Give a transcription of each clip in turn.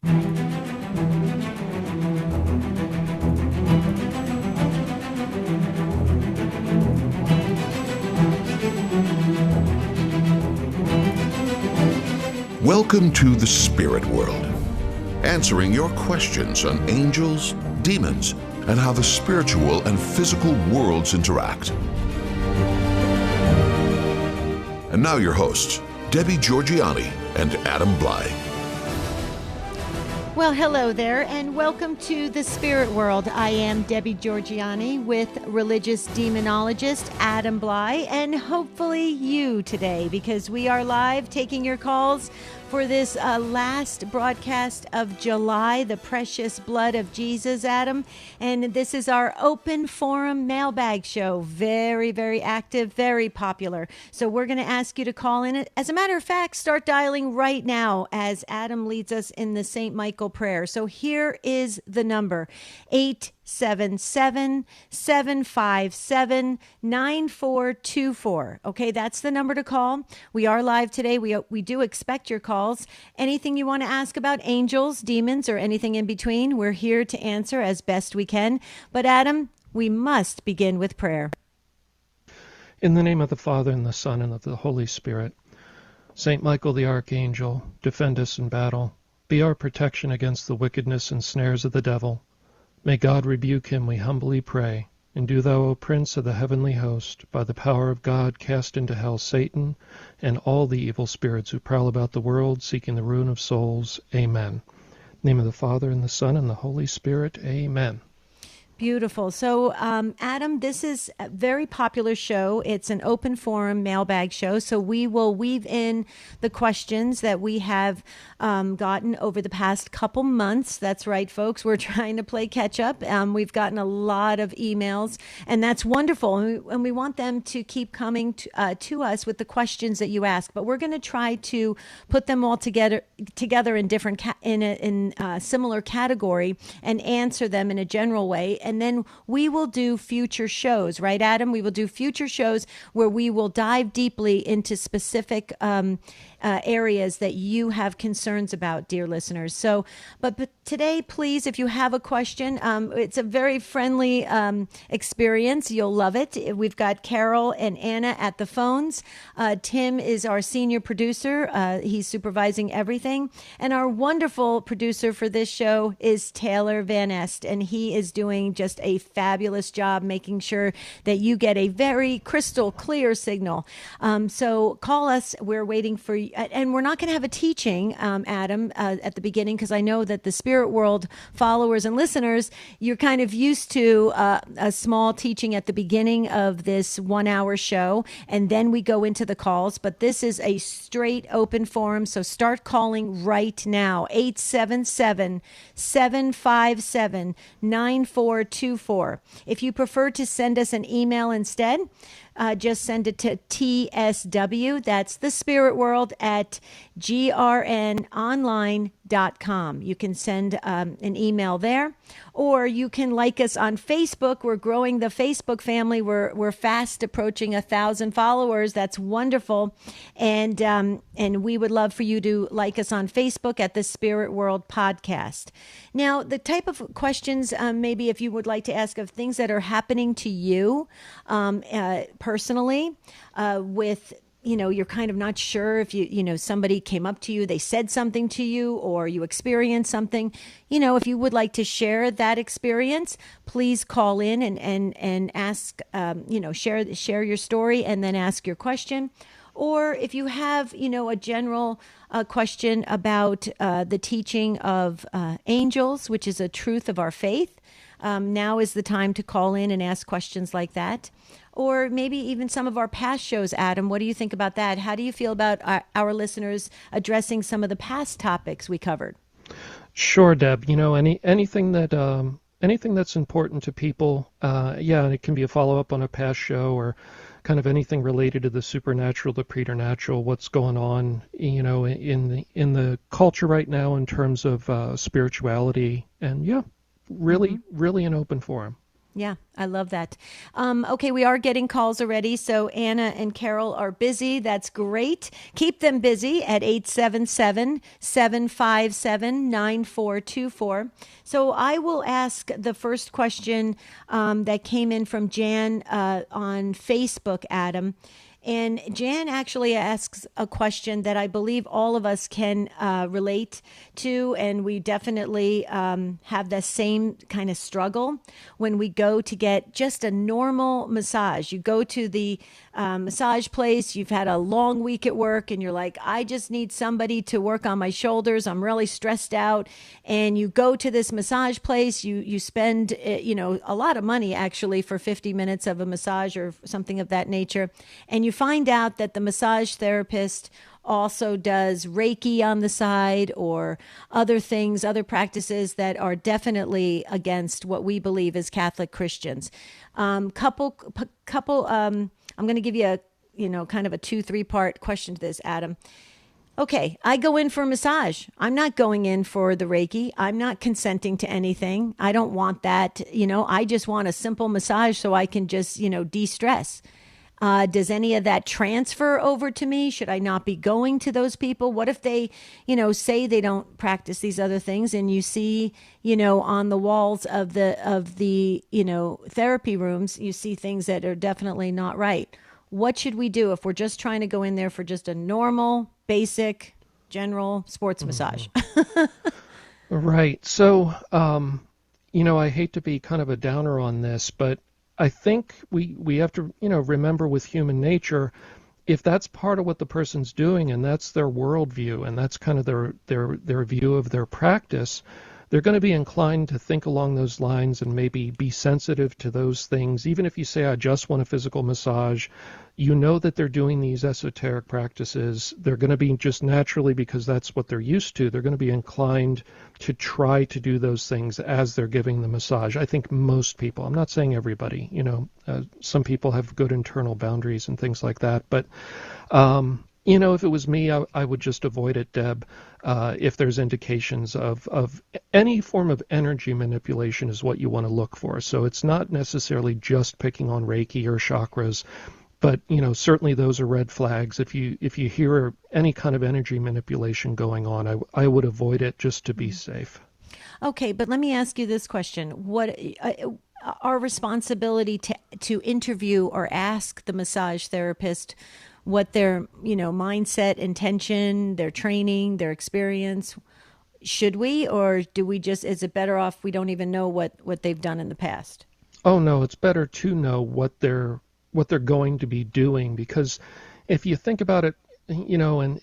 Welcome to the Spirit World, answering your questions on angels, demons, and how the spiritual and physical worlds interact. And now your hosts, Debbie Georgianni and Adam Bly. Well, hello there, and welcome to the Spirit World. I am Debbie Georgianni with religious demonologist Adam Bly, and hopefully you today, because we are live taking your calls for this last broadcast of July, the precious blood of Jesus, Adam. And this is our open forum mailbag show. Very, very active, very popular. So we're going to ask you to call in. As a matter of fact, start dialing right now as Adam leads us in the St. Michael prayer. So here is the number, 877-757-9424. Okay, that's the number to call. We are live today. We do expect your calls. Anything you want to ask about angels, demons, or anything in between, we're here to answer as best we can. But Adam, we must begin with prayer. In the name of the Father, and the Son, and of the Holy Spirit. Saint Michael the Archangel, defend us in battle. Be our protection against the wickedness and snares of the devil. May God rebuke him, we humbly pray. And do thou, O Prince of the heavenly host, by the power of God, cast into hell Satan and all the evil spirits who prowl about the world, seeking the ruin of souls. Amen. In the name of the Father, and the Son, and the Holy Spirit. Amen. Beautiful. So, Adam, this is a very popular show. It's an open forum mailbag show. So we will weave in the questions that we have gotten over the past couple months. That's right, folks. We're trying to play catch up. We've gotten a lot of emails, and that's wonderful. And we want them to keep coming to us with the questions that you ask. But we're going to try to put them all together in different in a similar category and answer them in a general way. And then we will do future shows, right, Adam? We will do future shows where we will dive deeply into specific areas that you have concerns about, dear listeners. So, but today, please, if you have a question, it's a very friendly experience. You'll love it. We've got Carol and Anna at the phones. Tim is our senior producer. He's supervising everything. And our wonderful producer for this show is Taylor Van Est, and he is doing just a fabulous job making sure that you get a very crystal clear signal. So call us. We're waiting for you. And we're not going to have a teaching, Adam, at the beginning, because I know that the Spirit World followers and listeners, you're kind of used to a small teaching at the beginning of this 1 hour show, and then we go into the calls. But this is a straight open forum, so start calling right now, 877-757-9424. If you prefer to send us an email instead, just send it to TSW, that's the Spirit World, at grnonline.com. You can send an email there, or you can like us on Facebook. We're growing the Facebook family. We're fast approaching 1,000 followers. That's wonderful. And we would love for you to like us on Facebook at the Spirit World Podcast. Now, the type of questions, maybe if you would like to ask of things that are happening to you personally, with, you're kind of not sure if somebody came up to you, they said something to you, or you experienced something. If you would like to share that experience, please call in and ask, share your story and then ask your question. Or if you have, a general question about the teaching of angels, which is a truth of our faith, now is the time to call in and ask questions like that. Or maybe even some of our past shows, Adam. What do you think about that? How do you feel about our listeners addressing some of the past topics we covered? Sure, Deb. Anything that's important to people, it can be a follow-up on a past show, or kind of anything related to the supernatural, the preternatural, what's going on, in the culture right now in terms of spirituality, and really an open forum. Yeah, I love that. Okay, we are getting calls already. So Anna and Carol are busy. That's great. Keep them busy at 877-757-9424. So I will ask the first question that came in from Jan on Facebook, Adam. And Jan actually asks a question that I believe all of us can relate to, and we definitely have the same kind of struggle when we go to get just a normal massage. You go to the massage place, you've had a long week at work, and you're like, I just need somebody to work on my shoulders. I'm really stressed out. And you go to this massage place, you spend a lot of money actually for 50 minutes of a massage or something of that nature, and you find out that the massage therapist also does Reiki on the side or other things, other practices that are definitely against what we believe as Catholic Christians. I'm going to give you kind of a 2-3 part question to this, Adam. Okay, I go in for a massage. I'm not going in for the Reiki. I'm not consenting to anything. I don't want that. I just want a simple massage so I can just, de-stress. Does any of that transfer over to me? Should I not be going to those people? What if they, say they don't practice these other things, and you see, on the walls of the therapy rooms, you see things that are definitely not right. What should we do if we're just trying to go in there for just a normal, basic, general sports massage? Right. So, I hate to be kind of a downer on this, but I think we have to, remember with human nature, if that's part of what the person's doing and that's their worldview and that's kind of their view of their practice, they're going to be inclined to think along those lines and maybe be sensitive to those things. Even if you say, I just want a physical massage, that they're doing these esoteric practices. They're going to be just naturally, because that's what they're used to, they're going to be inclined to try to do those things as they're giving the massage. I think most people, I'm not saying everybody, some people have good internal boundaries and things like that. But, if it was me, I would just avoid it, Deb. If there's indications of any form of energy manipulation is what you want to look for. So it's not necessarily just picking on Reiki or chakras, but certainly those are red flags. If you hear any kind of energy manipulation going on, I would avoid it just to be safe. Okay, but let me ask you this question: what our responsibility to interview or ask the massage therapist what their mindset, intention, their training, their experience? Should we, or do we just? Is it better off we don't even know what they've done in the past? Oh no, it's better to know what they're going to be doing, because if you think about it, and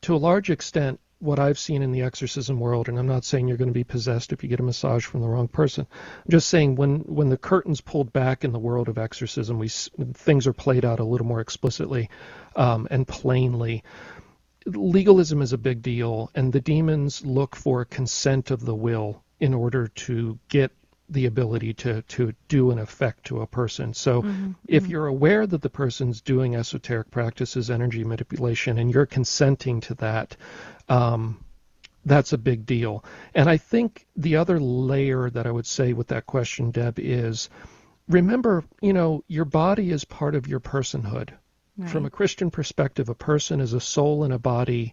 to a large extent, what I've seen in the exorcism world, and I'm not saying you're going to be possessed if you get a massage from the wrong person. I'm just saying when the curtain's pulled back in the world of exorcism, things are played out a little more explicitly and plainly. Legalism is a big deal, and the demons look for consent of the will in order to get the ability to do an effect to a person. So if you're aware that the person's doing esoteric practices, energy manipulation, and you're consenting to that, that's a big deal. And I think the other layer that I would say with that question, Deb, is remember, your body is part of your personhood. Right. From a Christian perspective, a person is a soul and a body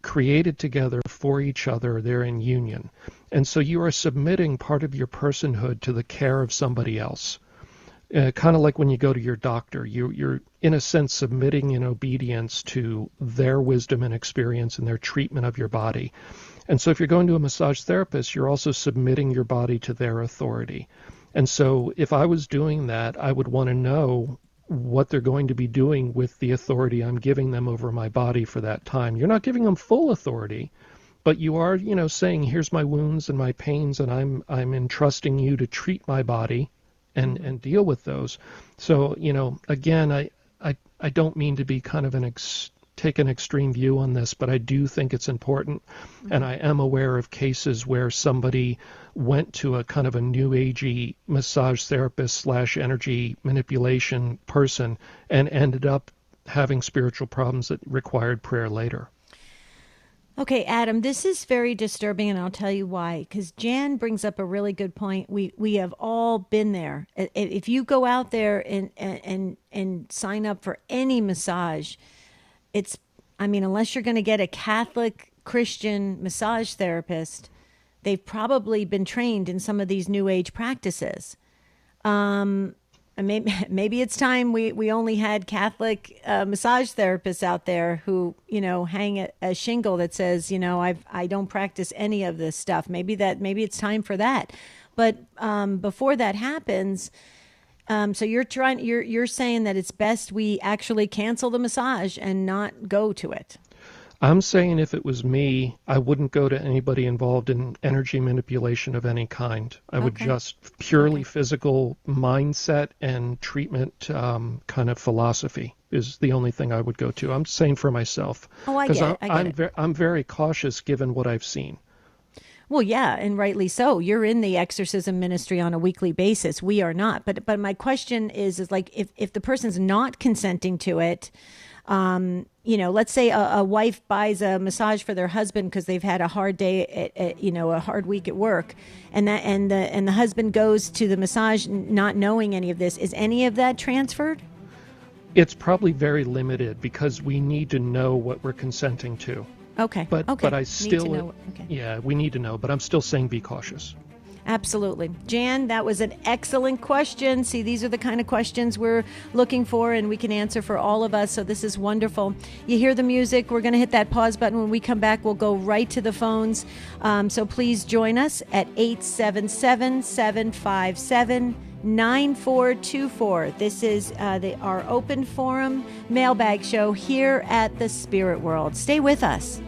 created together for each other. They're in union. And so you are submitting part of your personhood to the care of somebody else. Kind of like when you go to your doctor, you're in a sense submitting in obedience to their wisdom and experience and their treatment of your body. And so if you're going to a massage therapist, you're also submitting your body to their authority. And so if I was doing that, I would want to know what they're going to be doing with the authority I'm giving them over my body for that time. You're not giving them full authority, but you are, saying, here's my wounds and my pains, and I'm entrusting you to treat my body and deal with those. So, again, I don't mean to be kind of take an extreme view on this, but I do think it's important. And I am aware of cases where somebody went to a kind of a new agey massage therapist / energy manipulation person and ended up having spiritual problems that required prayer later. Okay, Adam, this is very disturbing, and I'll tell you why. Because Jan brings up a really good point. We have all been there. If you go out there and sign up for any massage, it's, I mean, unless you're going to get a Catholic Christian massage therapist, they've probably been trained in some of these New Age practices. And maybe it's time we only had Catholic massage therapists out there who, hang a shingle that says, I don't practice any of this stuff. Maybe it's time for that. But before that happens, so you're saying that it's best we actually cancel the massage and not go to it. I'm saying if it was me, I wouldn't go to anybody involved in energy manipulation of any kind. I would just purely physical mindset and treatment kind of philosophy is the only thing I would go to. I'm saying for myself. Oh, I get it. I'm very cautious given what I've seen. Well, yeah, and rightly so. You're in the exorcism ministry on a weekly basis. We are not. But my question is like if the person's not consenting to it, let's say a wife buys a massage for their husband because they've had a hard day a hard week at work, and the husband goes to the massage not knowing any of this. Is any of that transferred? It's probably very limited because we need to know what we're consenting to. Okay. But I still, need to know. Okay. Yeah, we need to know, but I'm still saying be cautious. Absolutely. Jan, that was an excellent question. See, these are the kind of questions we're looking for and we can answer for all of us. So this is wonderful. You hear the music. We're going to hit that pause button. When we come back, we'll go right to the phones. So please join us at 877-757-9424. This is our open forum mailbag show here at the Spirit World. Stay with us.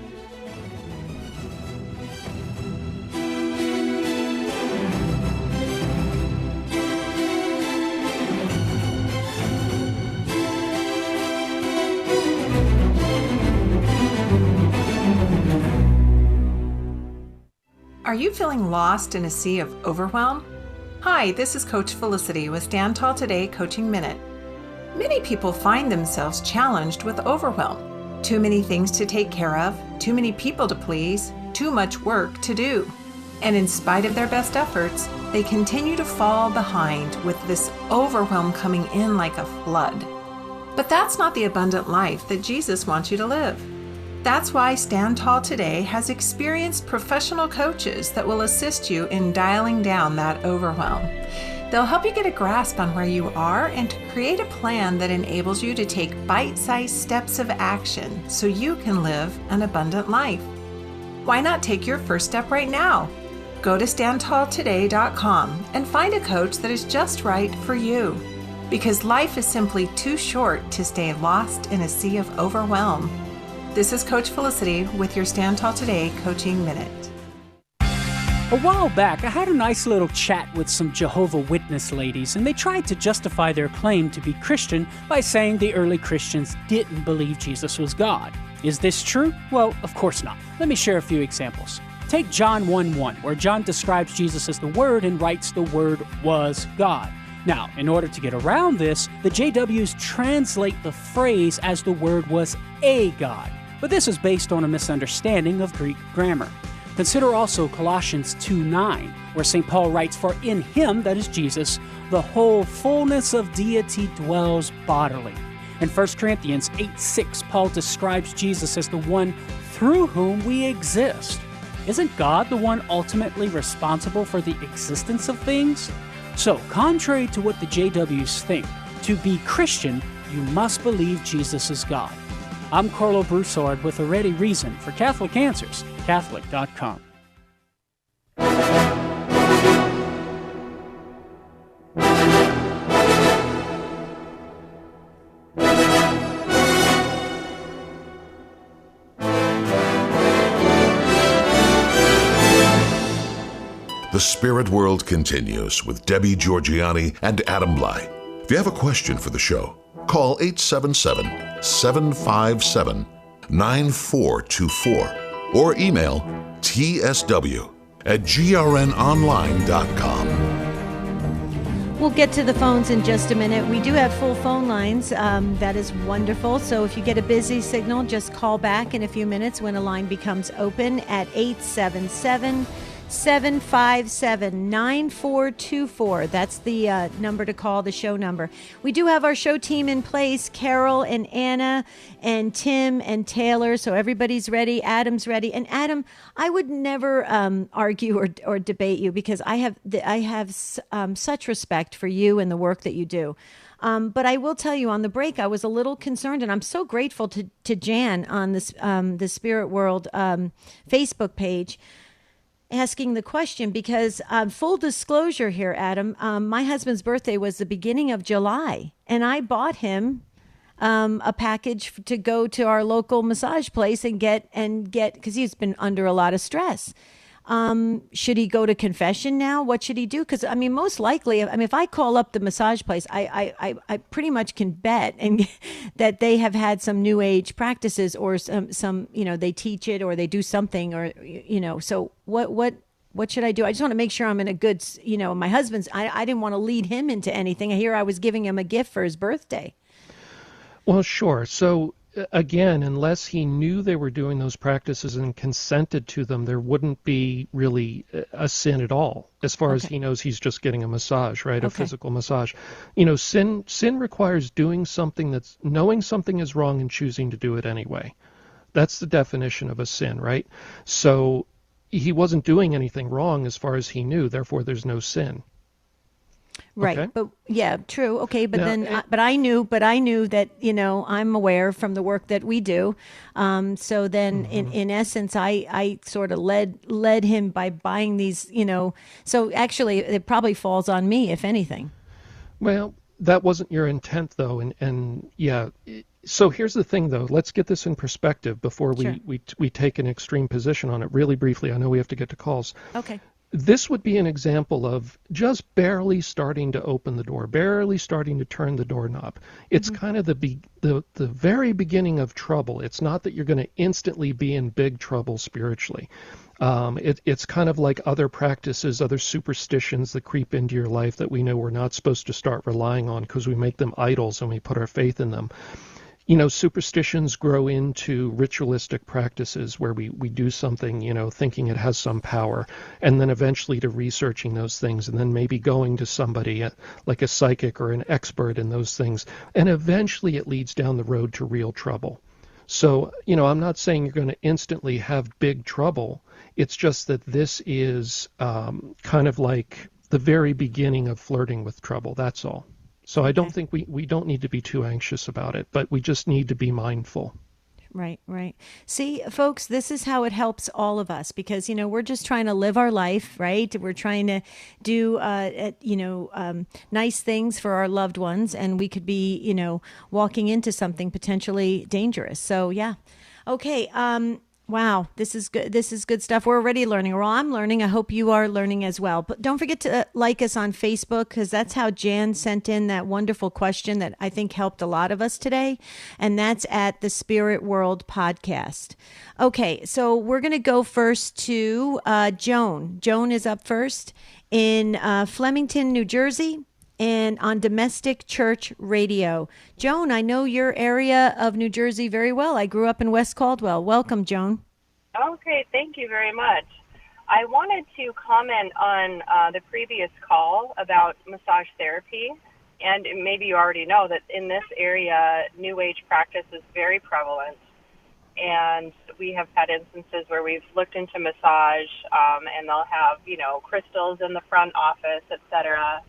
Are you feeling lost in a sea of overwhelm? Hi, this is Coach Felicity with Stand Tall Today Coaching Minute. Many people find themselves challenged with overwhelm. Too many things to take care of, too many people to please, too much work to do. And in spite of their best efforts, they continue to fall behind with this overwhelm coming in like a flood. But that's not the abundant life that Jesus wants you to live. That's why Stand Tall Today has experienced professional coaches that will assist you in dialing down that overwhelm. They'll help you get a grasp on where you are and to create a plan that enables you to take bite-sized steps of action so you can live an abundant life. Why not take your first step right now? Go to standtalltoday.com and find a coach that is just right for you. Because life is simply too short to stay lost in a sea of overwhelm. This is Coach Felicity with your Stand Tall Today Coaching Minute. A while back, I had a nice little chat with some Jehovah's Witness ladies, and they tried to justify their claim to be Christian by saying the early Christians didn't believe Jesus was God. Is this true? Well, of course not. Let me share a few examples. Take John 1:1, where John describes Jesus as the Word and writes the Word was God. Now, in order to get around this, the JWs translate the phrase as the Word was a God. But this is based on a misunderstanding of Greek grammar. Consider also Colossians 2:9, where St. Paul writes, "For in him," that is Jesus, "the whole fullness of deity dwells bodily." In 1 Corinthians 8:6, Paul describes Jesus as the one through whom we exist. Isn't God the one ultimately responsible for the existence of things? So, contrary to what the JWs think, to be Christian, you must believe Jesus is God. I'm Carlo Broussard with a ready reason for Catholic Answers, Catholic.com. The Spirit World continues with Debbie Georgiani and Adam Blai. If you have a question for the show, call 877-757-9424 or email tsw@grnonline.com. We'll get to the phones in just a minute. We do have full phone lines. That is wonderful. So if you get a busy signal, just call back in a few minutes when a line becomes open at 877-757-9424. That's the number to call, the show number. We do have our show team in place, Carol and Anna and Tim and Taylor. So everybody's ready. Adam's ready. And Adam, I would never argue or debate you because I have such respect for you and the work that you do. But I will tell you, on the break, I was a little concerned, and I'm so grateful to Jan on this the Spirit World Facebook page asking the question because full disclosure here, Adam, my husband's birthday was the beginning of July, and I bought him a package to go to our local massage place and get because he's been under a lot of stress. Should he go to confession now? What should he do? Because I mean, most likely, if I call up the massage place, I pretty much can bet and that they have had some new age practices or some they teach it or they do something or So what should I do? I just want to make sure I'm in a good my husband's. I didn't want to lead him into anything. Here I was giving him a gift for his birthday. Well, sure. So again, unless he knew they were doing those practices and consented to them, there wouldn't be really a sin at all. As far as he knows, he's just getting a massage, right? A physical massage. Sin requires doing something knowing something is wrong and choosing to do it anyway. That's the definition of a sin, right? So he wasn't doing anything wrong as far as he knew, therefore there's no sin. Right. Okay. But yeah, true. Okay. But Now, then, but I knew that, I'm aware from the work that we do. So then in essence, I sort of led him by buying these, so actually it probably falls on me, if anything. Well, that wasn't your intent though. And yeah. So here's the thing though, let's get this in perspective before we take an extreme position on it really briefly. I know we have to get to calls. Okay. This would be an example of just barely starting to open the door, barely starting to turn the doorknob. It's kind of the very beginning of trouble. It's not that you're going to instantly be in big trouble spiritually. It's kind of like other practices, other superstitions that creep into your life that we know we're not supposed to start relying on because we make them idols and we put our faith in them. Superstitions grow into ritualistic practices where we do something, thinking it has some power, and then eventually to researching those things, and then maybe going to somebody like a psychic or an expert in those things, and eventually it leads down the road to real trouble. So, I'm not saying you're going to instantly have big trouble. It's just that this is kind of like the very beginning of flirting with trouble. That's all. So I don't think we don't need to be too anxious about it, but we just need to be mindful. Right. See, folks, this is how it helps all of us because, we're just trying to live our life, right? We're trying to do, nice things for our loved ones, and we could be, walking into something potentially dangerous. So, yeah. Okay. Wow, this is good. This is good stuff. We're already learning. Well, I'm learning. I hope you are learning as well. But don't forget to like us on Facebook because that's how Jan sent in that wonderful question that I think helped a lot of us today. And that's at the Spirit World Podcast. Okay, so we're going to go first to Joan. Joan is up first in Flemington, New Jersey, and on Domestic Church Radio. Joan, I know your area of New Jersey very well. I grew up in West Caldwell. Welcome, Joan. Okay, thank you very much. I wanted to comment on the previous call about massage therapy, and maybe you already know that in this area, New Age practice is very prevalent, and we have had instances where we've looked into massage, and they'll have, crystals in the front office, etc.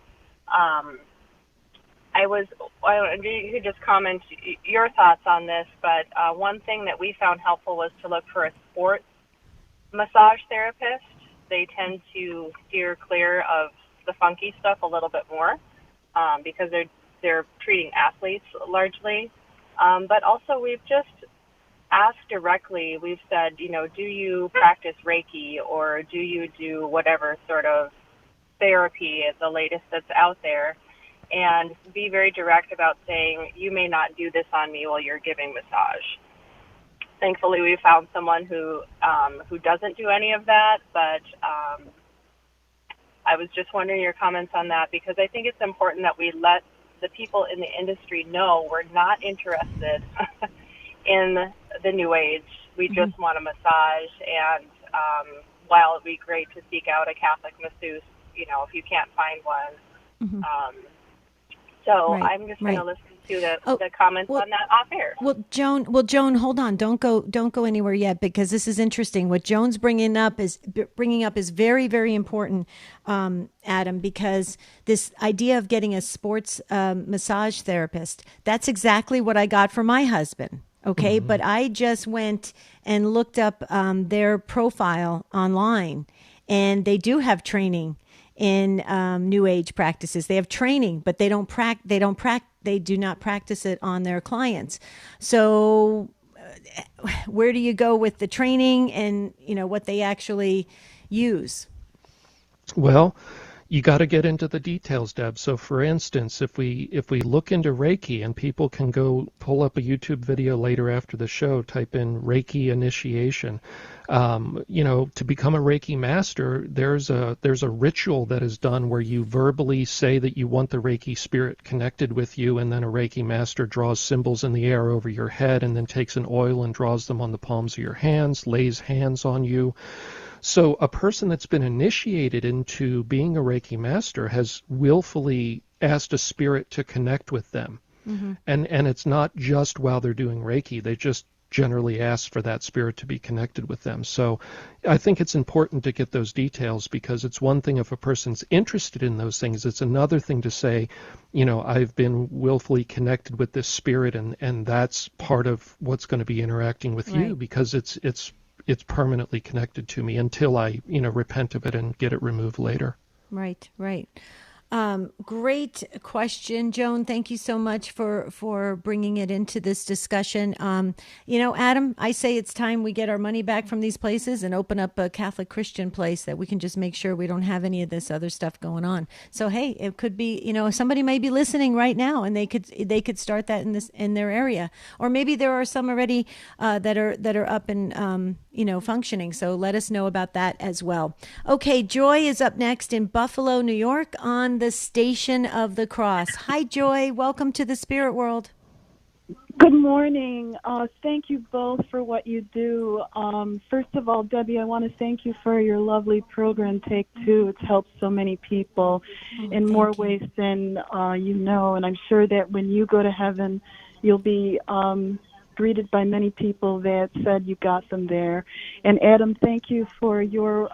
You could just comment your thoughts on this, but one thing that we found helpful was to look for a sports massage therapist. They tend to steer clear of the funky stuff a little bit more because they're treating athletes largely. But also we've just asked directly, we've said, do you practice Reiki or do you do whatever sort of therapy is the latest that's out there, and be very direct about saying, you may not do this on me while you're giving massage. Thankfully, we found someone who doesn't do any of that, but I was just wondering your comments on that, because I think it's important that we let the people in the industry know we're not interested in the New Age. We just want a massage, and while it'd be great to seek out a Catholic masseuse, if you can't find one. So Right, I'm just going to right. listen to the comments on that off air. Well, Joan, hold on. Don't go anywhere yet, because this is interesting. What Joan's bringing up is very, very important, Adam, because this idea of getting a sports massage therapist, that's exactly what I got for my husband. Okay. But I just went and looked up their profile online, and they do have training in New Age practices. They have training, but they do not practice it on their clients. So where do you go with the training and what they actually use? Well, you got to get into the details, Deb. So, for instance, if we look into Reiki, and people can go pull up a YouTube video later after the show, type in Reiki initiation. To become a Reiki master, there's a ritual that is done where you verbally say that you want the Reiki spirit connected with you, and then a Reiki master draws symbols in the air over your head, and then takes an oil and draws them on the palms of your hands, lays hands on you. So a person that's been initiated into being a Reiki master has willfully asked a spirit to connect with them. And it's not just while they're doing Reiki. They just generally ask for that spirit to be connected with them. So I think it's important to get those details, because it's one thing if a person's interested in those things. It's another thing to say, I've been willfully connected with this spirit, and that's part of what's going to be interacting with you, because it's permanently connected to me until I, repent of it and get it removed later. Right. Great question, Joan. Thank you so much for bringing it into this discussion. Adam, I say it's time we get our money back from these places and open up a Catholic Christian place that we can just make sure we don't have any of this other stuff going on. So, hey, it could be, somebody may be listening right now, and they could start that in their area, or maybe there are some already that are up and functioning. So let us know about that as well. Okay, Joy is up next in Buffalo, New York, on the Station of the Cross. Hi, Joy. Welcome to the Spirit World. Good morning. Thank you both for what you do. First of all, Debbie, I want to thank you for your lovely program, Take Two. It's helped so many people in more ways than and I'm sure that when you go to heaven, you'll be greeted by many people that said you got them there. And Adam, thank you for your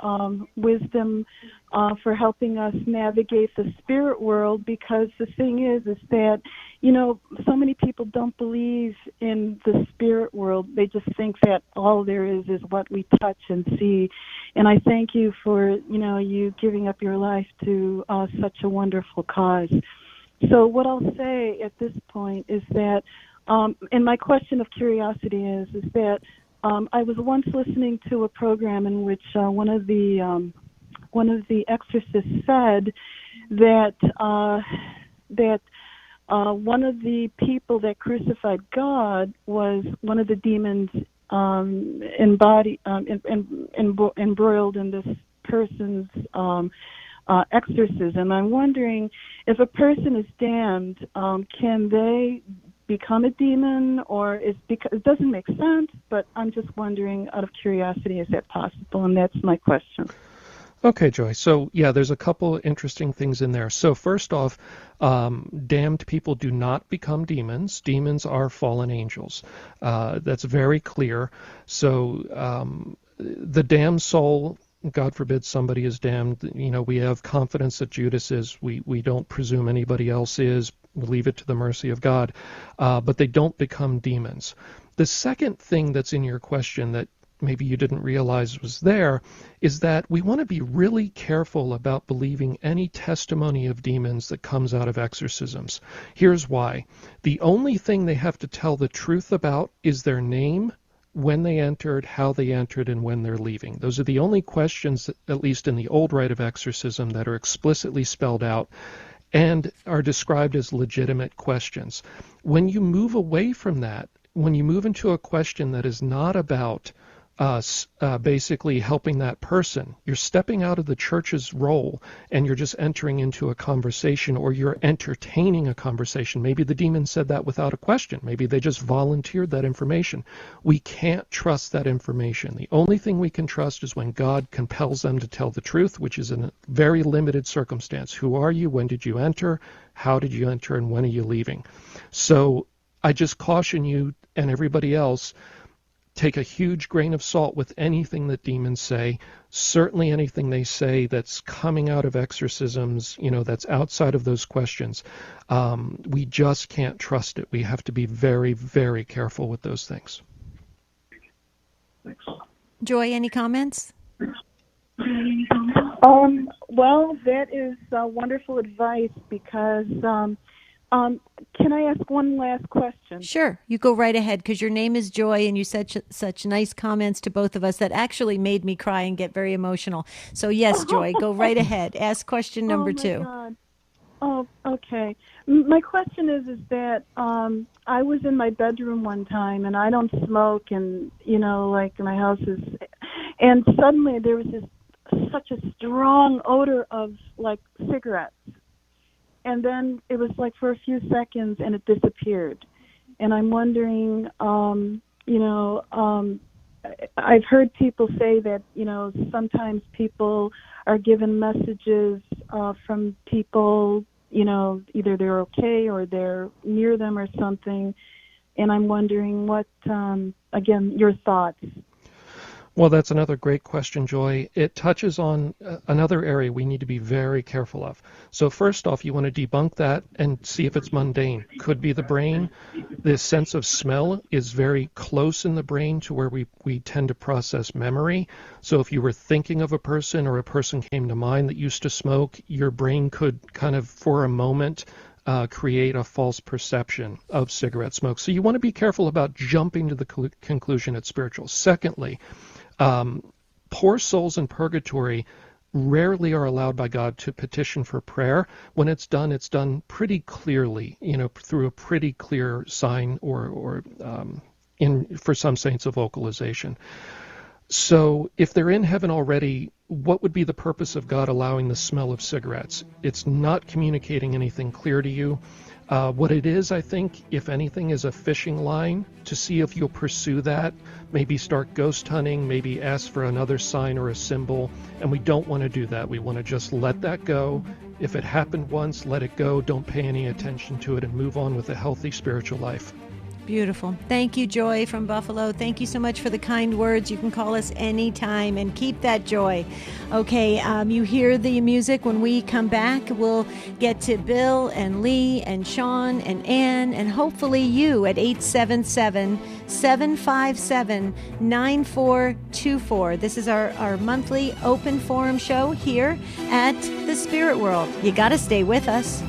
wisdom for helping us navigate the spirit world, because the thing is that, so many people don't believe in the spirit world. They just think that all there is what we touch and see. And I thank you for, you giving up your life to such a wonderful cause. So what I'll say at this point is that, and my question of curiosity is that I was once listening to a program in which one of the exorcists said that one of the people that crucified God was one of the demons embroiled in this person's exorcism. I'm wondering, if a person is damned, can they become a demon, or because it doesn't make sense, but I'm just wondering, out of curiosity, is that possible? And that's my question. Okay, Joy. So, yeah, there's a couple interesting things in there. So, first off, damned people do not become demons. Demons are fallen angels. That's very clear. So, the damned soul, God forbid somebody is damned, we have confidence that Judas is. We don't presume anybody else is. We leave it to the mercy of God. But they don't become demons. The second thing that's in your question that maybe you didn't realize was there is that we want to be really careful about believing any testimony of demons that comes out of exorcisms. Here's why. The only thing they have to tell the truth about is their name, when they entered, how they entered, and when they're leaving. Those are the only questions, at least in the old rite of exorcism, that are explicitly spelled out and are described as legitimate questions. When you move away from that, when you move into a question that is not about basically helping that person. You're stepping out of the church's role and you're just entering into a conversation, or you're entertaining a conversation. Maybe the demon said that without a question. Maybe they just volunteered that information. We can't trust that information. The only thing we can trust is when God compels them to tell the truth, which is in a very limited circumstance. Who are you? When did you enter? How did you enter? And when are you leaving? So I just caution you and everybody else, take a huge grain of salt with anything that demons say, certainly anything they say that's coming out of exorcisms, that's outside of those questions. We just can't trust it. We have to be very, very careful with those things. Joy, any comments? Well, that is wonderful advice because can I ask one last question? Sure. You go right ahead, because your name is Joy and you said such nice comments to both of us that actually made me cry and get very emotional. So yes, Joy, go right ahead. Ask question number 2. God. Oh, okay. My question is that I was in my bedroom one time, and I don't smoke, and, like my house is, and suddenly there was such a strong odor of, like, cigarettes. And then it was like for a few seconds and it disappeared. And I'm wondering, I've heard people say that, sometimes people are given messages from people, either they're okay or they're near them or something. And I'm wondering what, again, your thoughts. Well, that's another great question, Joy. It touches on another area we need to be very careful of. So first off, you want to debunk that and see if it's mundane. Could be the brain. The sense of smell is very close in the brain to where we tend to process memory. So if you were thinking of a person or a person came to mind that used to smoke, your brain could kind of, for a moment, create a false perception of cigarette smoke. So you want to be careful about jumping to the conclusion it's spiritual. Secondly, poor souls in purgatory rarely are allowed by God to petition for prayer. When it's done pretty clearly, through a pretty clear sign or for some saints, a vocalization. So if they're in heaven already, what would be the purpose of God allowing the smell of cigarettes? It's not communicating anything clear to you. What it is, I think, if anything, is a fishing line to see if you'll pursue that, maybe start ghost hunting, maybe ask for another sign or a symbol, and we don't want to do that. We want to just let that go. If it happened once, let it go. Don't pay any attention to it and move on with a healthy spiritual life. Beautiful. Thank you, Joy from Buffalo. Thank you so much for the kind words. You can call us anytime and keep that joy. Okay, you hear the music. When we come back, we'll get to Bill and Lee and Sean and Ann and hopefully you at 877-757-9424. This is our monthly open forum show here at the Spirit World. You got to stay with us.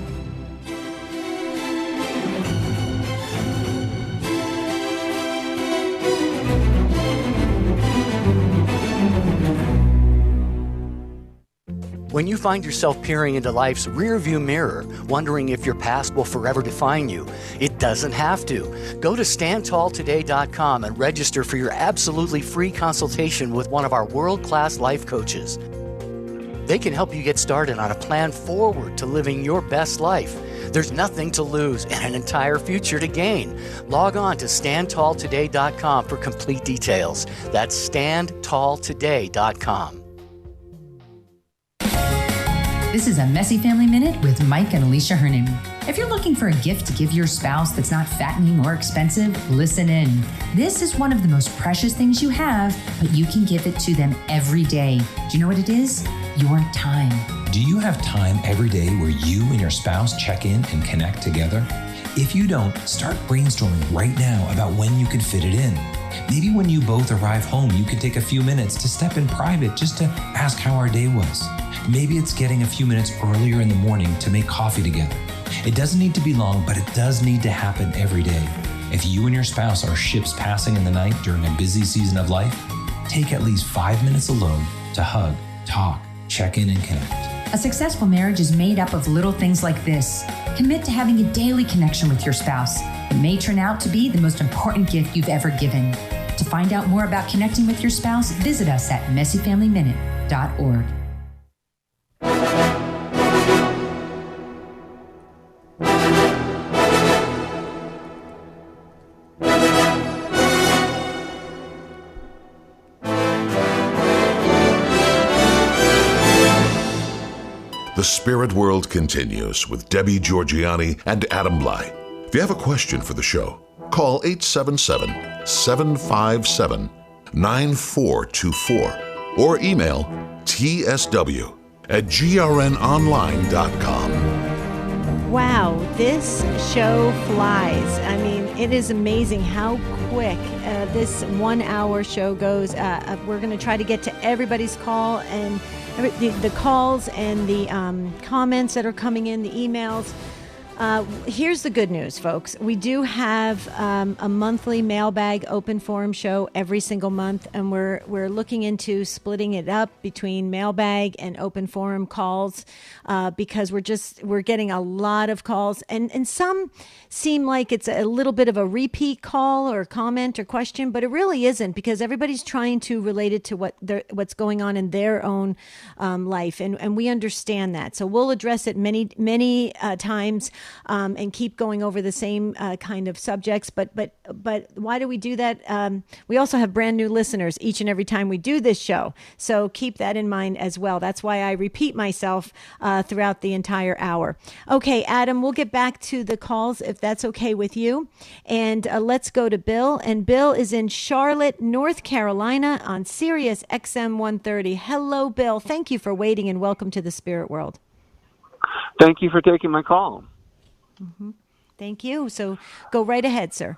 When you find yourself peering into life's rearview mirror, wondering if your past will forever define you, it doesn't have to. Go to StandTallToday.com and register for your absolutely free consultation with one of our world-class life coaches. They can help you get started on a plan forward to living your best life. There's nothing to lose and an entire future to gain. Log on to StandTallToday.com for complete details. That's StandTallToday.com. This is a Messy Family Minute with Mike and Alicia Hernan. If you're looking for a gift to give your spouse that's not fattening or expensive, listen in. This is one of the most precious things you have, but you can give it to them every day. Do you know what it is? Your time. Do you have time every day where you and your spouse check in and connect together? If you don't, start brainstorming right now about when you could fit it in. Maybe when you both arrive home, you could take a few minutes to step in private just to ask how our day was. Maybe it's getting a few minutes earlier in the morning to make coffee together. It doesn't need to be long, but it does need to happen every day. If you and your spouse are ships passing in the night during a busy season of life, take at least 5 minutes alone to hug, talk, check in, and connect. A successful marriage is made up of little things like this. Commit to having a daily connection with your spouse. It may turn out to be the most important gift you've ever given. To find out more about connecting with your spouse, visit us at messyfamilyminute.org. The Spirit World continues with Debbie Georgianni and Adam Bly. If you have a question for the show, call 877-757-9424 or email tsw@grnonline.com. Wow, this show flies. I mean, it is amazing how quick this 1 hour show goes. We're going to try to get to everybody's call and the calls and the comments that are coming in, the emails. Here's the good news, folks. We do have a monthly mailbag open forum show every single month, and we're looking into splitting it up between mailbag and open forum calls because we're getting a lot of calls, and some seem like it's a little bit of a repeat call or comment or question, but it really isn't, because everybody's trying to relate it to what's going on in their own life, and we understand that. So we'll address it many times. And keep going over the same kind of subjects. But why do we do that? We also have brand new listeners each and every time we do this show. So keep that in mind as well. That's why I repeat myself throughout the entire hour. Okay, Adam, we'll get back to the calls if that's okay with you. And let's go to Bill. And Bill is in Charlotte, North Carolina on Sirius XM 130. Hello, Bill. Thank you for waiting and welcome to the Spirit World. Thank you for taking my call. Mm-hmm. Thank you. So go right ahead, sir.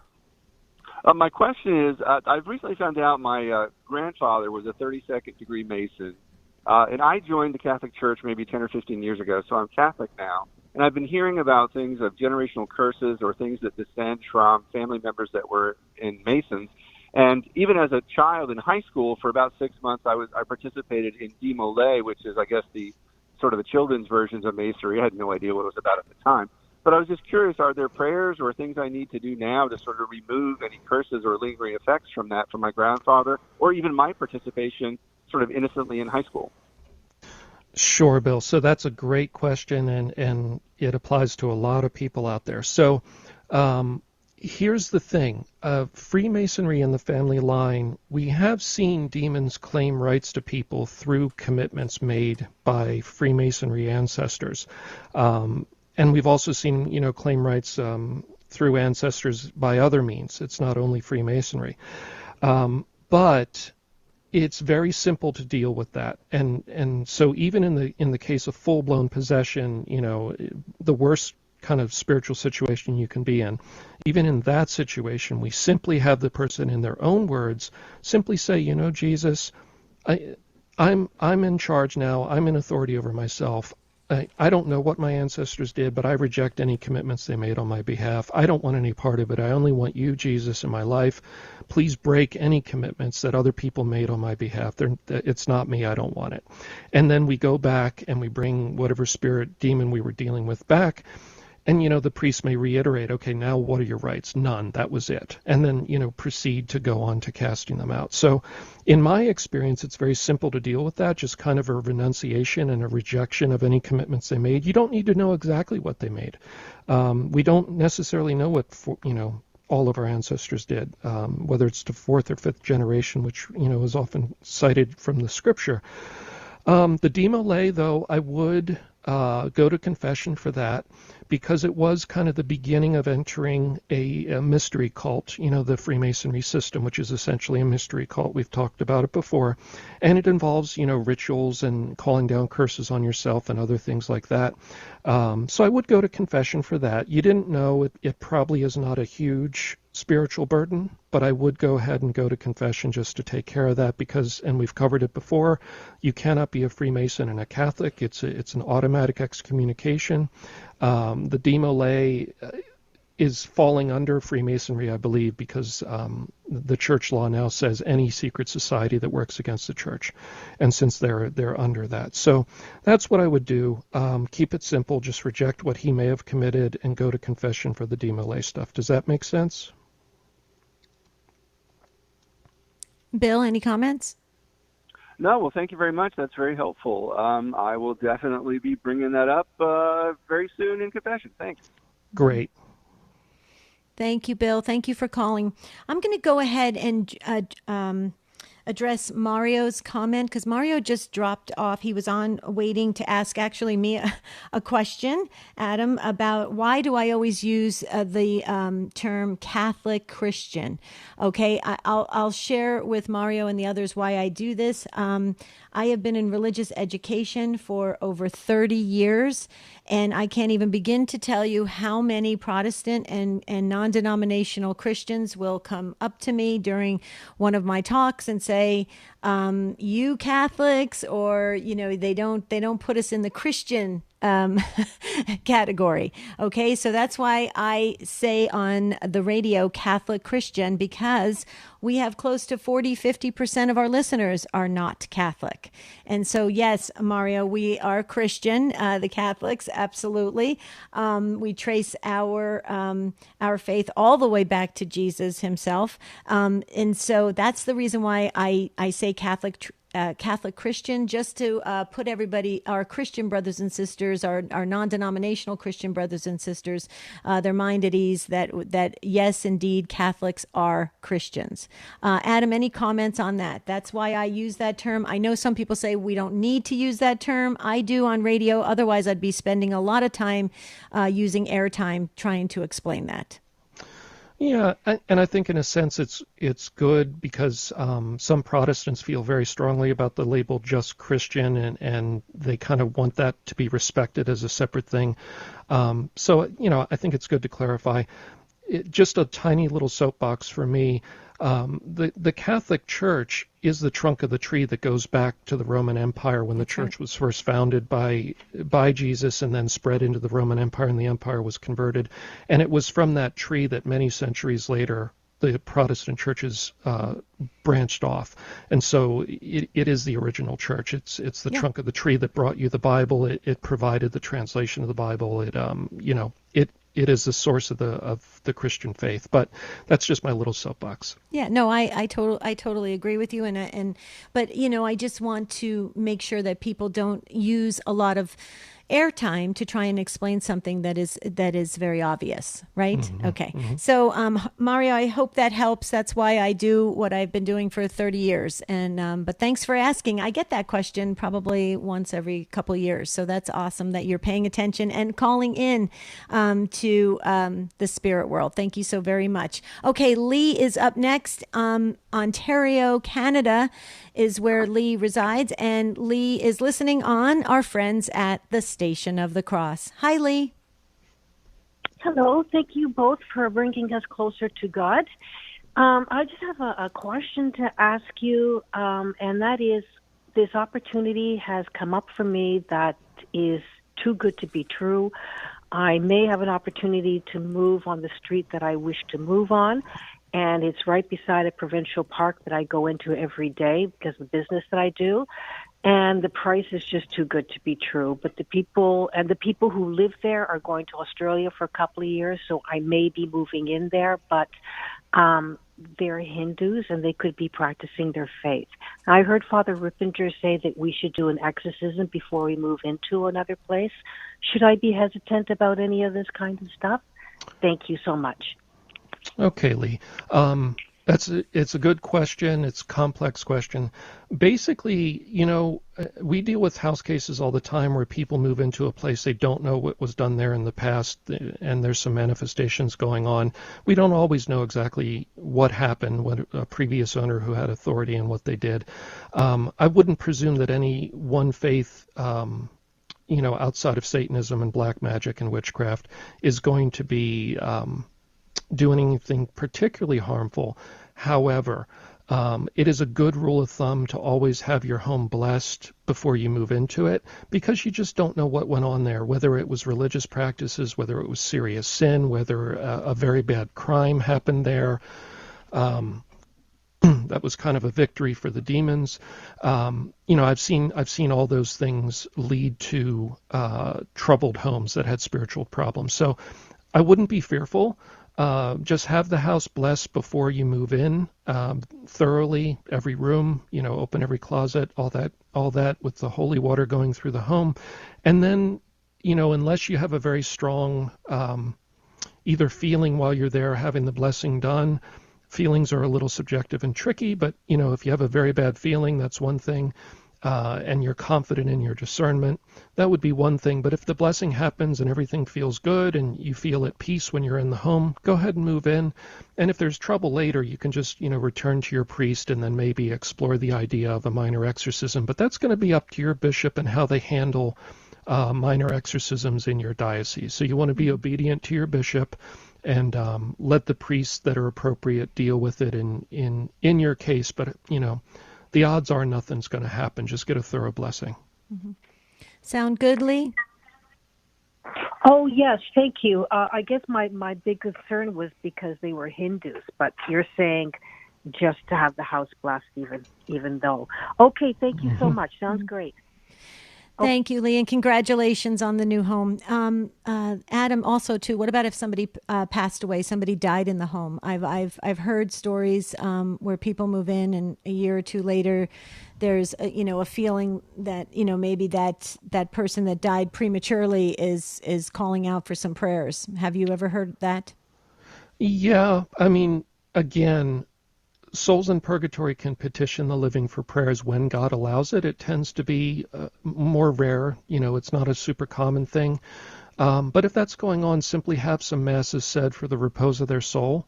My question is, I've recently found out my grandfather was a 32nd degree Mason, and I joined the Catholic Church maybe 10 or 15 years ago, so I'm Catholic now. And I've been hearing about things of generational curses or things that descend from family members that were in Masons. And even as a child in high school, for about 6 months, I participated in Demolay, which is, I guess, the sort of the children's versions of Masonry. I had no idea what it was about at the time. But I was just curious, are there prayers or things I need to do now to sort of remove any curses or lingering effects from that from my grandfather, or even my participation sort of innocently in high school? Sure, Bill. So that's a great question, and it applies to a lot of people out there. So here's the thing. Freemasonry in the family line, we have seen demons claim rights to people through commitments made by Freemasonry ancestors. And we've also seen, claim rights through ancestors by other means. It's not only Freemasonry. But it's very simple to deal with that. And so even in the case of full-blown possession, the worst kind of spiritual situation you can be in, even in that situation, we simply have the person, in their own words, simply say, Jesus, I'm in charge now. I'm in authority over myself. I don't know what my ancestors did, but I reject any commitments they made on my behalf. I don't want any part of it. I only want you, Jesus, in my life. Please break any commitments that other people made on my behalf. It's not me. I don't want it. And then we go back and we bring whatever spirit demon we were dealing with back. And, the priest may reiterate, okay, now what are your rights? None. That was it. And then, proceed to go on to casting them out. So in my experience, it's very simple to deal with that, just kind of a renunciation and a rejection of any commitments they made. You don't need to know exactly what they made. We don't necessarily know what, all of our ancestors did, whether it's the fourth or fifth generation, which, is often cited from the scripture. The Demolay, though, I would go to confession for that, because it was kind of the beginning of entering a mystery cult, the Freemasonry system, which is essentially a mystery cult. We've talked about it before. And it involves, rituals and calling down curses on yourself and other things like that. So I would go to confession for that. You didn't know, it probably is not a huge spiritual burden, but I would go ahead and go to confession just to take care of that, because, and we've covered it before, you cannot be a Freemason and a Catholic. It's an automatic excommunication. The Demolay is falling under Freemasonry, I believe, because the church law now says any secret society that works against the church, and since they're under that. So that's what I would do. Keep it simple. Just reject what he may have committed and go to confession for the Demolay stuff. Does that make sense? Bill, any comments? No, well, thank you very much. That's very helpful. I will definitely be bringing that up very soon in confession. Thanks. Great. Thank you, Bill. Thank you for calling. I'm going to go ahead and address Mario's comment because Mario just dropped off. He was on waiting to ask actually me a question, Adam, about why do I always use the term Catholic Christian? Okay, I'll share with Mario and the others why I do this. I have been in religious education for over 30 years, and I can't even begin to tell you how many Protestant and non-denominational Christians will come up to me during one of my talks and say, you Catholics, or, you know, they don't put us in the Christian category. Okay, so that's why I say on the radio Catholic Christian, because we have close to 40-50% of our listeners are not Catholic. And so, yes, Mario, we are Christian, the Catholics, absolutely. We trace our faith all the way back to Jesus himself. And so that's the reason why I say Catholic Christian, just to put everybody, our Christian brothers and sisters, our non-denominational Christian brothers and sisters, their mind at ease that yes, indeed, Catholics are Christians. Adam, any comments on that? That's why I use that term. I know some people say we don't need to use that term. I do on radio. Otherwise, I'd be spending a lot of time using airtime trying to explain that. Yeah, and I think in a sense it's good because some Protestants feel very strongly about the label just Christian, and they kind of want that to be respected as a separate thing. So, you know, I think it's good to clarify. Just a tiny little soapbox for me. The Catholic Church is the trunk of the tree that goes back to the Roman Empire when the church was first founded by Jesus and then spread into the Roman Empire, and the empire was converted. And it was from that tree that many centuries later the Protestant churches branched off. And so it is the original church. It's the trunk of the tree that brought you the Bible. It provided the translation of the Bible. It is the source of the Christian faith. But that's just my little soapbox. Yeah, no, I totally agree with you, but you know, I just want to make sure that people don't use a lot of airtime to try and explain something that is very obvious, right? Mm-hmm, okay. mm-hmm. So, Mario, I hope that helps. That's why I do what I've been doing for 30 years. And but thanks for asking. I get that question probably once every couple of years. So that's awesome that you're paying attention and calling in to the spirit world. Thank you so very much. Okay, Lee is up next. Ontario, Canada is where Lee resides, and Lee is listening on our friends at the Station of the Cross. Hi, Lee. Hello. Thank you both for bringing us closer to God. I just have a question to ask you, and that is, this opportunity has come up for me that is too good to be true. I may have an opportunity to move on the street that I wish to move on, and it's right beside a provincial park that I go into every day because of the business that I do. And the price is just too good to be true. But the people who live there are going to Australia for a couple of years, so I may be moving in there, but they're Hindus and they could be practicing their faith. I heard Father Rippinger say that we should do an exorcism before we move into another place. Should I be hesitant about any of this kind of stuff? Thank you so much. Okay, Lee. It's a good question. It's a complex question. Basically, you know, we deal with house cases all the time where people move into a place, they don't know what was done there in the past, and there's some manifestations going on. We don't always know exactly what happened, what a previous owner who had authority and what they did. I wouldn't presume that any one faith, outside of Satanism and black magic and witchcraft is going to be doing anything particularly harmful. However, it is a good rule of thumb to always have your home blessed before you move into it, because you just don't know what went on there, whether it was religious practices, whether it was serious sin, whether a very bad crime happened there. That was kind of a victory for the demons. I've seen all those things lead to troubled homes that had spiritual problems. So I wouldn't be fearful. Just have the house blessed before you move in, thoroughly, every room, open every closet, all that with the holy water going through the home. And then, unless you have a very strong either feeling while you're there having the blessing done, feelings are a little subjective and tricky, but, if you have a very bad feeling, that's one thing. And you're confident in your discernment, that would be one thing. But if the blessing happens and everything feels good and you feel at peace when you're in the home, go ahead and move in. And if there's trouble later, you can just, return to your priest and then maybe explore the idea of a minor exorcism. But that's going to be up to your bishop and how they handle minor exorcisms in your diocese. So you want to be obedient to your bishop and let the priests that are appropriate deal with it in your case. But, the odds are nothing's going to happen. Just get a thorough blessing. Mm-hmm. Sound good, Lee? Oh, yes, thank you. I guess my big concern was because they were Hindus, but you're saying just to have the house blessed even though. Okay, thank you so much. Sounds great. Thank you, Lee, and congratulations on the new home. Adam, also too. What about if somebody passed away? Somebody died in the home. I've heard stories where people move in, and a year or two later, there's a feeling that maybe that person that died prematurely is calling out for some prayers. Have you ever heard that? Yeah, I mean, again, souls in purgatory can petition the living for prayers when God allows it. It tends to be more rare. It's not a super common thing. But if that's going on, simply have some masses said for the repose of their soul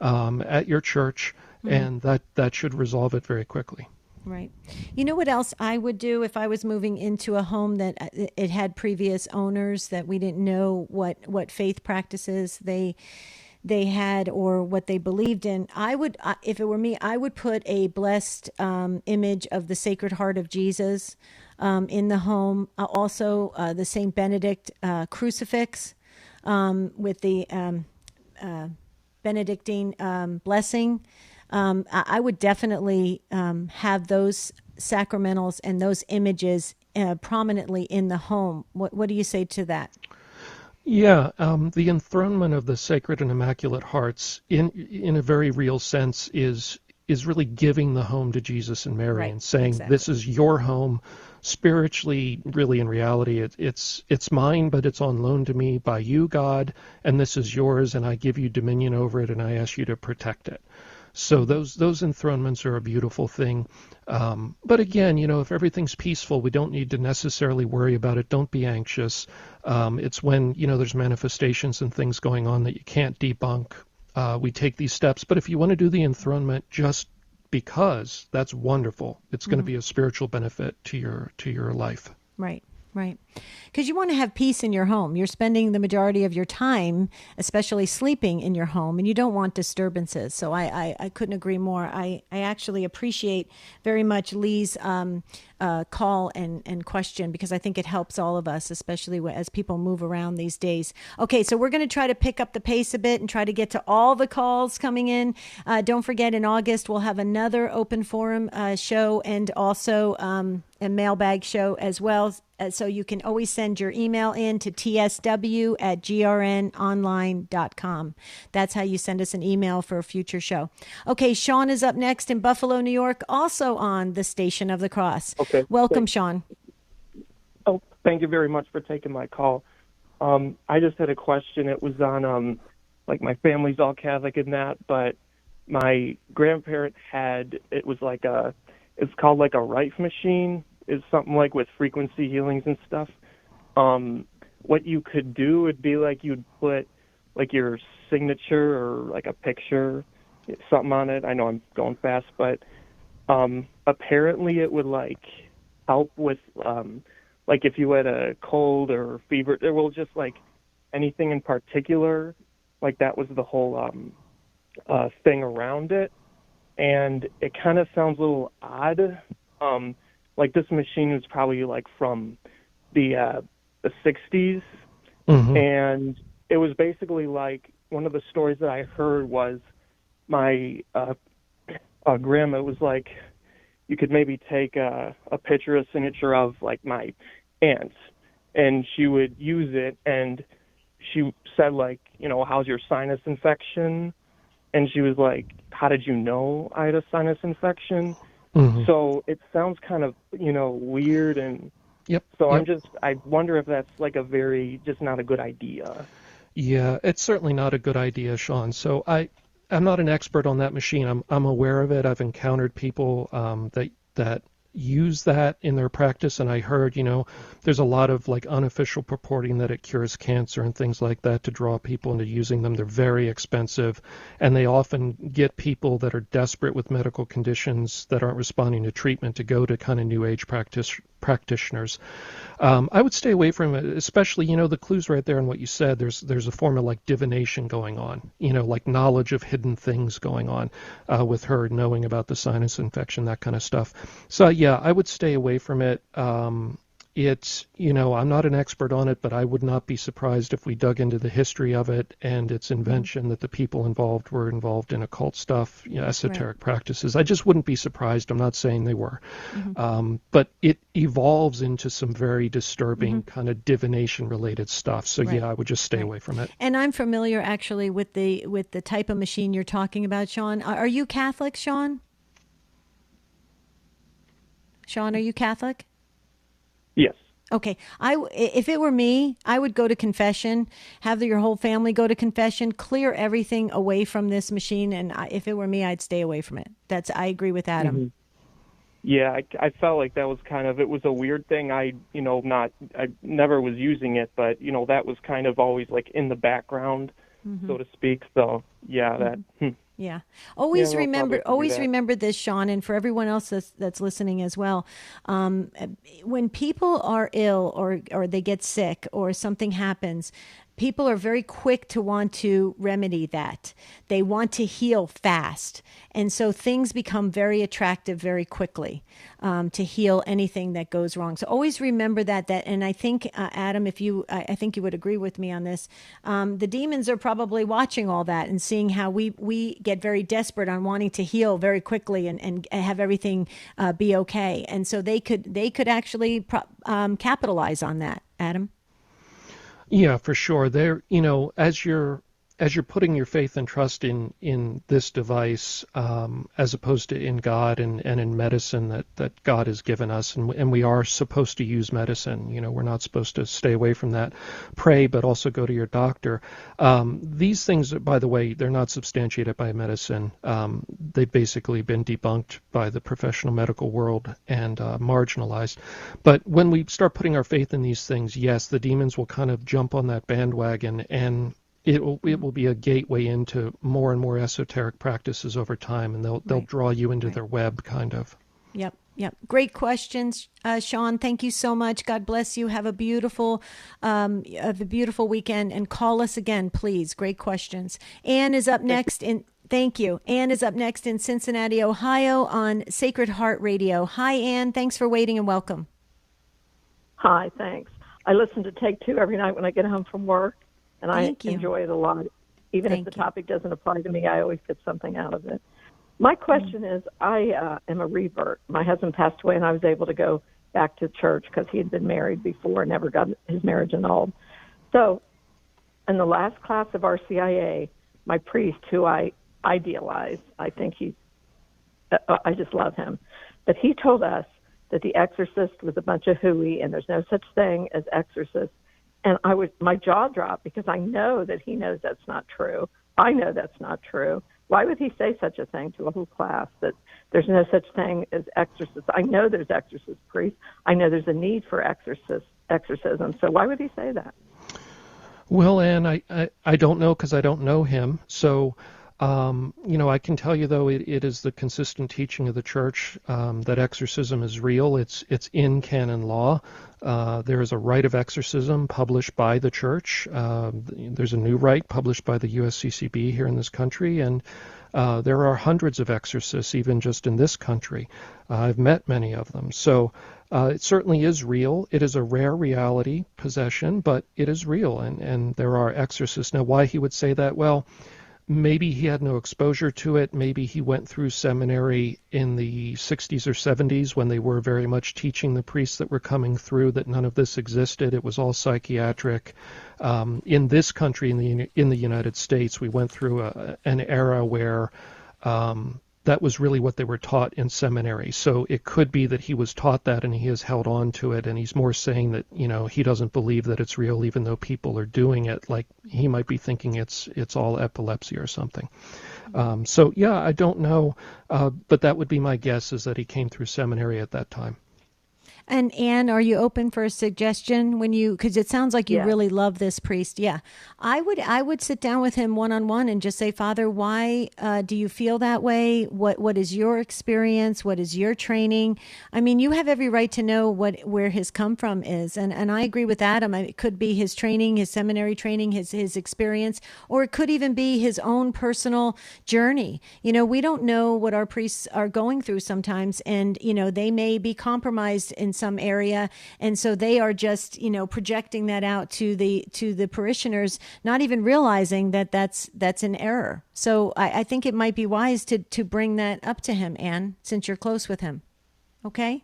at your church, and that should resolve it very quickly. Right. You know what else I would do if I was moving into a home that it had previous owners that we didn't know what faith practices they had or what they believed in? I would, if it were me, I would put a blessed image of the Sacred Heart of Jesus in the home. Also, the Saint Benedict crucifix with the Benedictine blessing. I would definitely have those sacramentals and those images prominently in the home. What do you say to that? Yeah, the enthronement of the Sacred and Immaculate Hearts, in a very real sense, is really giving the home to Jesus and Mary, right, and saying, exactly, this is your home. Spiritually, really, in reality, it's mine, but it's on loan to me by you, God, and this is yours, and I give you dominion over it, and I ask you to protect it. So those enthronements are a beautiful thing. But again, if everything's peaceful, we don't need to necessarily worry about it. Don't be anxious. It's when, there's manifestations and things going on that you can't debunk. We take these steps. But if you want to do the enthronement just because, that's wonderful. It's going to be a spiritual benefit to your life. Right. Right. Because you want to have peace in your home. You're spending the majority of your time, especially sleeping in your home, and you don't want disturbances. So I couldn't agree more. I actually appreciate very much Lee's call and question, because I think it helps all of us, especially as people move around these days. Okay, so we're going to try to pick up the pace a bit and try to get to all the calls coming in. Don't forget, in August, we'll have another open forum show and also a mailbag show as well. So you can always send your email in to tsw@grnonline.com. That's how you send us an email for a future show. Okay, Sean is up next in Buffalo, New York, also on the Station of the Cross. Okay. Welcome, Sean. Oh, thank you very much for taking my call. I just had a question. It was on, my family's all Catholic and that, but my grandparent it was it's called like a Rife machine. Is something like with frequency healings and stuff. What you could do would be you'd put your signature or a picture, something on it. I know I'm going fast, but apparently it would help with if you had a cold or fever. It will just anything in particular. That was the whole thing around it, and it kind of sounds a little odd. This machine was probably from the 60s, and it was basically one of the stories that I heard was my grandma was you could maybe take a picture, a signature of my aunt, and she would use it, and she said, like, how's your sinus infection? And she was like, how did you know I had a sinus infection? Mm-hmm. So it sounds kind of, weird. And Yep. so Yep. I wonder if that's like just not a good idea. Yeah, it's certainly not a good idea, Sean. So I'm not an expert on that machine. I'm aware of it. I've encountered people that use that in their practice, and I heard, there's a lot of like unofficial purporting that it cures cancer and things like that to draw people into using them. They're very expensive, and they often get people that are desperate with medical conditions that aren't responding to treatment to go to kind of new age practitioners. I would stay away from it, especially, the clues right there in what you said. There's a form of like divination going on, like knowledge of hidden things going on with her knowing about the sinus infection, that kind of stuff. So yeah, I would stay away from it. It's, I'm not an expert on it, but I would not be surprised if we dug into the history of it and its invention, that the people involved were involved in occult stuff, esoteric practices. I just wouldn't be surprised. I'm not saying they were. But it evolves into some very disturbing kind of divination-related stuff. So yeah, I would just stay away from it. And I'm familiar actually with the type of machine you're talking about, Sean. Are you Catholic, Sean? Sean, are you Catholic? Yes. Okay. If it were me, I would go to confession, have your whole family go to confession, clear everything away from this machine. And if it were me, I'd stay away from it. I agree with Adam. Mm-hmm. Yeah, I felt like that was it was a weird thing. I never was using it, but, that was kind of always like in the background, so to speak. So yeah, Yeah. Always remember this, Sean, and for everyone else that's listening as well. When people are ill or they get sick or something happens, people are very quick to want to remedy that. They want to heal fast. And so things become very attractive very quickly to heal anything that goes wrong. So always remember that. And I think, Adam, I think you would agree with me on this. The demons are probably watching all that and seeing how we get very desperate on wanting to heal very quickly and have everything be okay. And so they could actually capitalize on that, Adam. Yeah, for sure. There, as you're putting your faith and trust in this device, as opposed to in God and in medicine that God has given us, and we are supposed to use medicine. We're not supposed to stay away from that. Pray, but also go to your doctor. These things, by the way, they're not substantiated by medicine. They've basically been debunked by the professional medical world and marginalized. But when we start putting our faith in these things, yes, the demons will kind of jump on that bandwagon, and it will be a gateway into more and more esoteric practices over time, and they'll draw you into their web, kind of. Yep. Great questions, Sean. Thank you so much. God bless you. Have a beautiful weekend, and call us again, please. Great questions. Ann is up next Thank you. Ann is up next in Cincinnati, Ohio, on Sacred Heart Radio. Hi, Ann. Thanks for waiting, and welcome. Hi. Thanks. I listen to Take Two every night when I get home from work. And I enjoy it a lot. Even if the topic doesn't apply to me, I always get something out of it. My question is, I am a revert. My husband passed away, and I was able to go back to church because he had been married before and never got his marriage annulled. So in the last class of RCIA, my priest, who I idealize, I just love him, but he told us that The Exorcist was a bunch of hooey, and there's no such thing as exorcists. And my jaw dropped because I know that he knows that's not true. I know that's not true. Why would he say such a thing to a whole class, that there's no such thing as exorcists? I know there's exorcist priests. I know there's a need for exorcism. So why would he say that? Well, Anne, I don't know, because I don't know him. So, I can tell you, though, it is the consistent teaching of the church that exorcism is real. It's in canon law. There is a rite of exorcism published by the church. There's a new rite published by the USCCB here in this country, and there are hundreds of exorcists even just in this country. I've met many of them. So it certainly is real. It is a rare reality, possession, but it is real, and there are exorcists. Now, why he would say that? Well, Maybe he had no exposure to it. Maybe he went through seminary in the 60s or 70s when they were very much teaching the priests that were coming through that none of this existed. It was all psychiatric. In this country, in the United States, we went through an era where that was really what they were taught in seminary. So it could be that he was taught that and he has held on to it, and he's more saying that, he doesn't believe that it's real even though people are doing it. Like he might be thinking it's all epilepsy or something. So yeah, I don't know, but that would be my guess, is that he came through seminary at that time. And Anne, are you open for a suggestion because it sounds like you really love this priest? Yeah, I would sit down with him one-on-one and just say, Father, why do you feel that way? What is your experience? What is your training? I mean, you have every right to know where his come from is. And I agree with Adam. It could be his training, his seminary training, his experience, or it could even be his own personal journey. We don't know what our priests are going through sometimes, and they may be compromised in some area, and so they are just projecting that out to the parishioners, not even realizing that that's an error. So I think it might be wise to bring that up to him, Anne, since you're close with him. Okay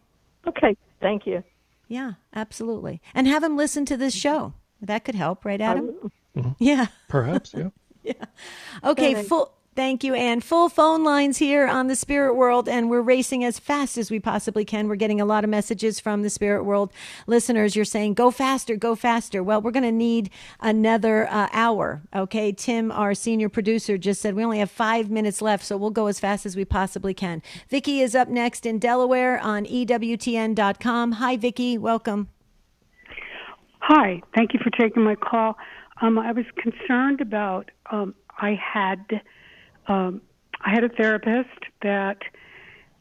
Thank you. Yeah, absolutely. And have him listen to this show. That could help, right, Adam? Yeah, perhaps. Yeah. Okay. Thank you, Anne. Full phone lines here on the Spirit World, and we're racing as fast as we possibly can. We're getting a lot of messages from the Spirit World listeners. You're saying, go faster, go faster. Well, we're going to need another hour, okay? Tim, our senior producer, just said we only have 5 minutes left, so we'll go as fast as we possibly can. Vicki is up next in Delaware on EWTN.com. Hi, Vicki. Welcome. Hi. Thank you for taking my call. I was concerned about, I had a therapist that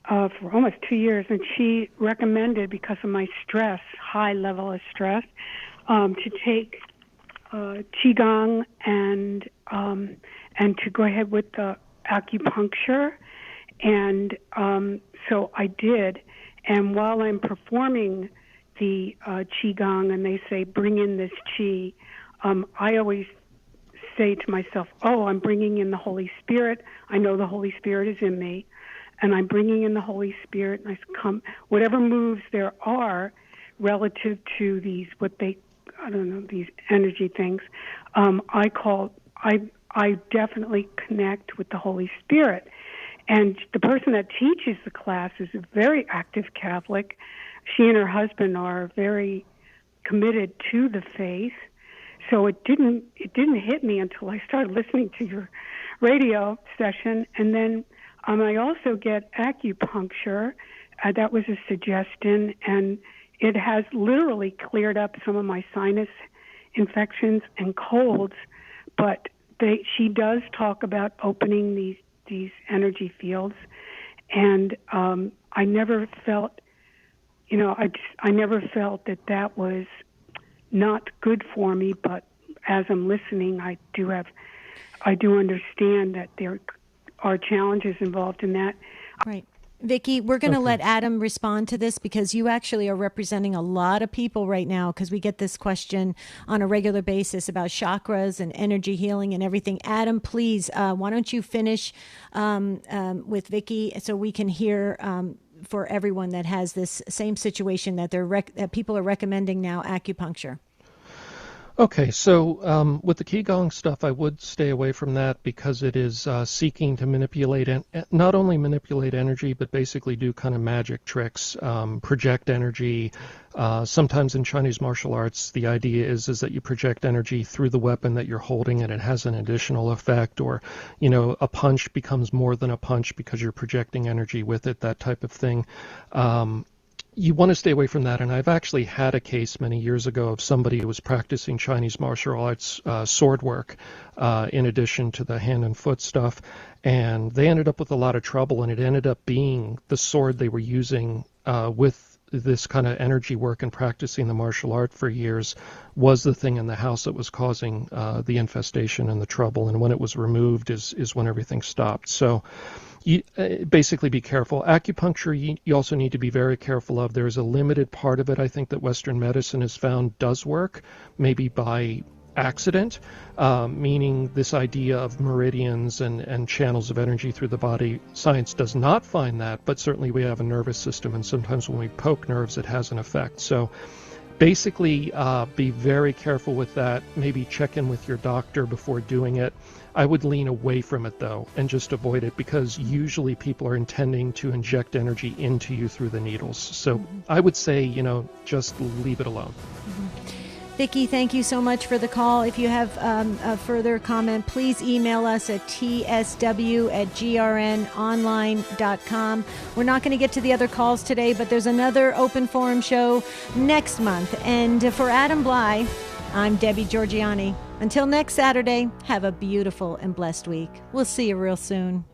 for almost 2 years, and she recommended, because of my stress, high level of stress, to take qigong and to go ahead with the acupuncture. And so I did. And while I'm performing the qigong, and they say bring in this qi, I always say to myself, I'm bringing in the Holy Spirit. I know the Holy Spirit is in me, and I'm bringing in the Holy Spirit, and whatever moves there are relative to these, these energy things, I definitely connect with the Holy Spirit. And the person that teaches the class is a very active Catholic. She and her husband are very committed to the faith. So it didn't hit me until I started listening to your radio session. And then I also get acupuncture. That was a suggestion, and it has literally cleared up some of my sinus infections and colds. But she does talk about opening these energy fields, and I never felt, I never felt that was not good for me, but as I'm listening, I do understand that there are challenges involved in that. Right. Vicki, we're going to let Adam respond to this, because you actually are representing a lot of people right now, because we get this question on a regular basis about chakras and energy healing and everything. Adam, please, why don't you finish with Vicki so we can hear for everyone that has this same situation that that people are recommending now acupuncture. Okay, so with the Qigong stuff, I would stay away from that, because it is seeking to manipulate, not only manipulate energy, but basically do kind of magic tricks, project energy. Sometimes in Chinese martial arts, the idea is that you project energy through the weapon that you're holding, and it has an additional effect, or, a punch becomes more than a punch because you're projecting energy with it, that type of thing. You want to stay away from that, and I've actually had a case many years ago of somebody who was practicing Chinese martial arts sword work in addition to the hand and foot stuff, and they ended up with a lot of trouble, and it ended up being the sword they were using with this kind of energy work and practicing the martial art for years was the thing in the house that was causing the infestation and the trouble, and when it was removed is when everything stopped. So you basically be careful. Acupuncture, you also need to be very careful of. There's a limited part of it, I think, that Western medicine has found does work, maybe by accident, meaning this idea of meridians and channels of energy through the body. Science does not find that, but certainly we have a nervous system, and sometimes when we poke nerves, it has an effect. So basically, be very careful with that. Maybe check in with your doctor before doing it. I would lean away from it, though, and just avoid it, because usually people are intending to inject energy into you through the needles. So I would say, just leave it alone. Vicki, thank you so much for the call. If you have a further comment, please email us at tsw@grnonline.com. We're not going to get to the other calls today, but there's another open forum show next month. And for Adam Bly, I'm Debbie Georgiani. Until next Saturday, have a beautiful and blessed week. We'll see you real soon.